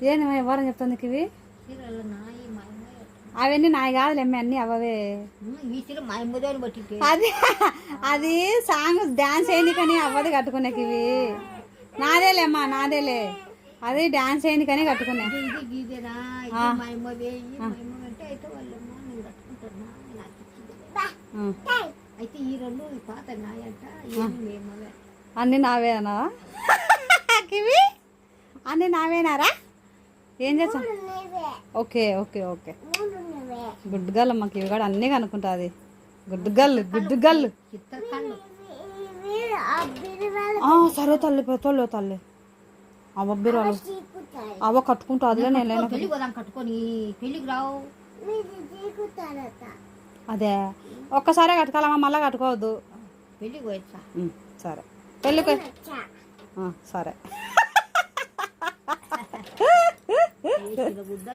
ఏంది ఎవరని చెప్తుంది ఇవి అవన్నీ నాయి కాదులేమ్మ అన్నీ అవవే అది అది సాంగ్ డాన్స్ అయ్యిందికని అవ్వది కట్టుకునేకి ఇవి నాదేలేమ్మా నాదేలే అది డాన్స్ అయ్యిందికని కట్టుకునే అన్నీ నావేనా ఇవి అన్నీ నావేనారా ఏం చేస్తా okay okay okay good girl అమ్మకి ఇవి కూడా అన్నీ కనుక్కుంటుంది గుడ్ గర్ల్ గుడ్ గర్ల్ సరే తల్లి తల్లి తల్లి అవ్వ బీరాలు అవ్వ కట్టుకుంటుందిలే నేను కట్టుకొని పెళ్ళికి రావు అదే ఒక్కసారే కట్టుకోవాలమ్మా మళ్ళీ కట్టుకోవద్దు పెళ్ళికి పోయొచ్చా సరే పెళ్ళికి సరే